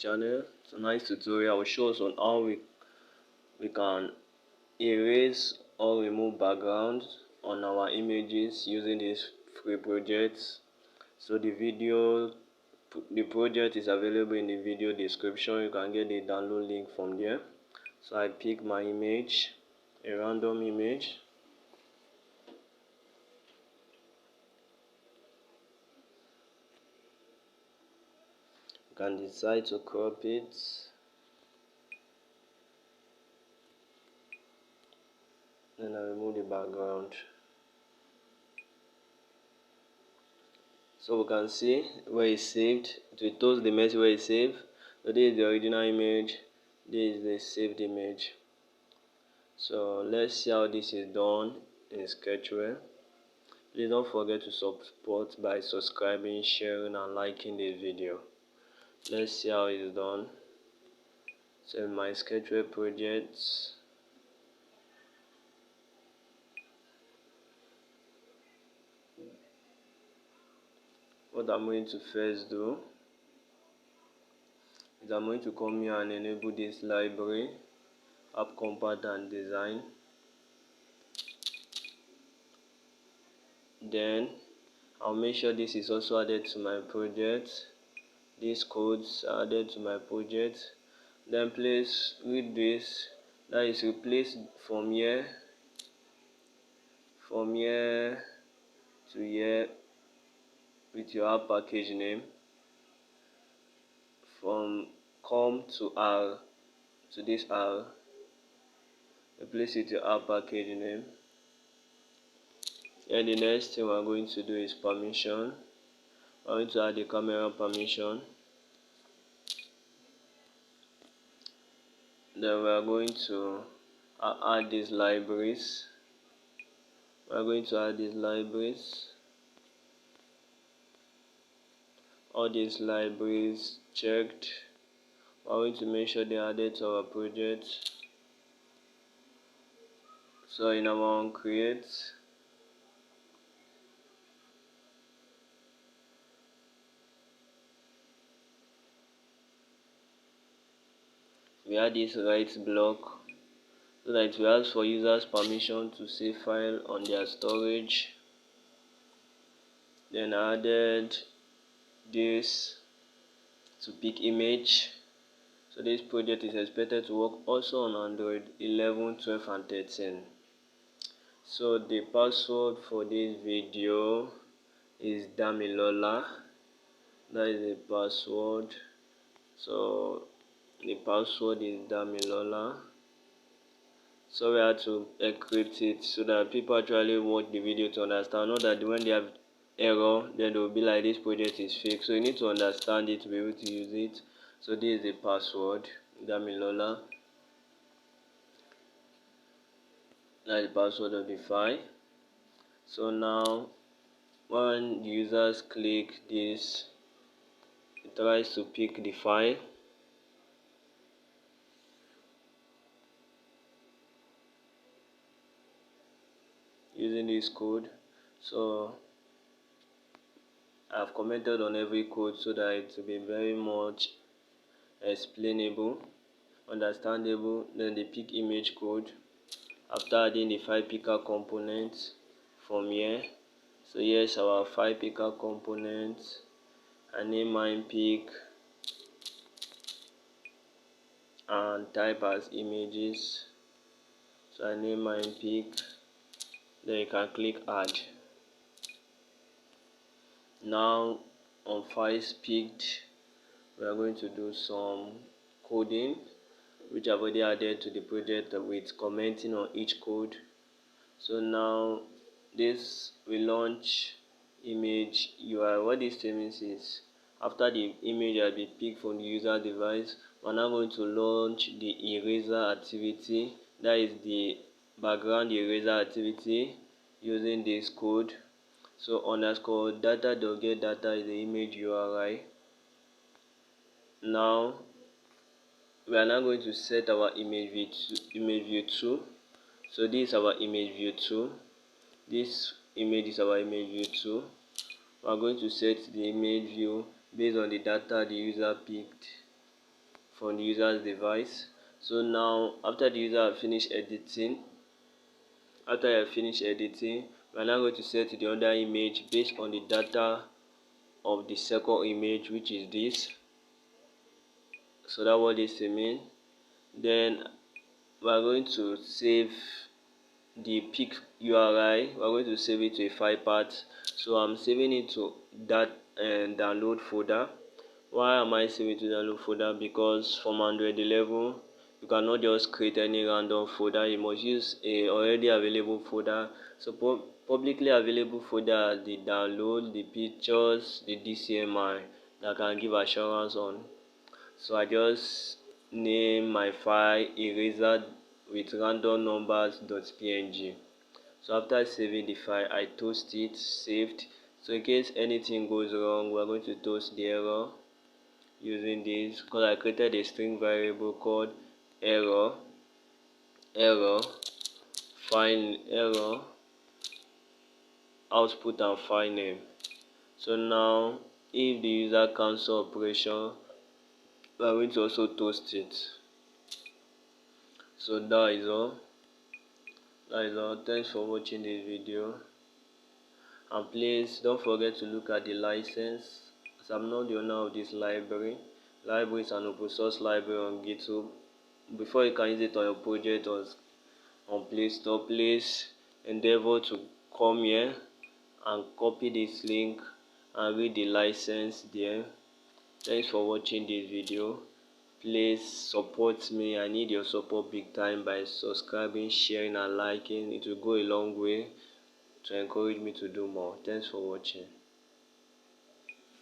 channel. Tonight's tutorial will show us on how we can erase or remove backgrounds on our images using this free project. So the project is available in the video description. You can get the download link from there. So I pick my image, a random image. You can decide to crop it. Then I remove the background. So we can see where it's saved. It will toast the message where it's saved. So this is the original image. This is the saved image. So let's see how this is done in Sketchware. Please don't forget to support by subscribing, sharing, and liking this video. Let's see how it's done. So in my Sketchware projects, what I'm going to first do is I'm going to come here and enable this library, App Compact and Design. Then I'll make sure this is also added to my project. These codes are added to my project. Then please read this. That is replaced from here to here with your app package name. From com to R to this R, replace it with your app package name. And the next thing we're going to do is permission. We're going to add the camera permission. Then we are going to add these libraries. All these libraries checked. We're going to make sure they are added to our project. So in our create, we add this right block so that we ask for users permission to save file on their storage. Then I added this to pick image. So this project is expected to work also on Android 11, 12 and 13. So the password for this video is Damilola. That is the password. So the password is Damilola. So we have to encrypt it so that people actually watch the video to understand. Not that when they have error, then they will be like, this project is fake. So you need to understand it to be able to use it. So this is the password, Damilola. That's the password of the file. So now when the users click this, it tries to pick the file. Using this code. So I've commented on every code so that it will be very much explainable, understandable. Then the pick image code. After adding the file picker component from here. So here's our file picker component. I name mine pick and type as images. So I name mine pick. Then you can click add. Now on files picked, we are going to do some coding, which I've already added to the project with commenting on each code. So now this will launch image UI. What this means is after the image has been picked from the user device, we're now going to launch the eraser activity. That is the background eraser activity using this code. So underscore data.getData is the image URI. Now we are now going to set our image view 2. So this is our image view 2. This image is our image view 2. We are going to set the image view based on the data the user picked. from the user's device. So now after the user have finished editing, we are now going to set the other image based on the data of the second image, which is this. So that's what this means. Then we are going to save the pic URI. We are going to save it to a file path. So I'm saving it to that download folder. Why am I saving it to download folder? Because from Android 11 you cannot just create any random folder. You must use a already available folder. So publicly available folder, the download, the pictures, the DCMI that can give assurance on. So I just name my file eraser with random numbers.png. So after saving the file, I toast it, saved. So in case anything goes wrong, we're going to toast the error using this, because I created a string variable called error output and file name. So now if the user cancel operation, we are going to also toast it. So that is all. Thanks for watching this video, and please don't forget to look at the license, as I'm not the owner of this library. Library is an open source library on GitHub. Before you can use it on your project or on Play Store, please endeavor to come here and copy this link and read the license there. Thanks for watching this video. Please support me. I need your support big time by subscribing, sharing and liking. It will go a long way to encourage me to do more. Thanks for watching.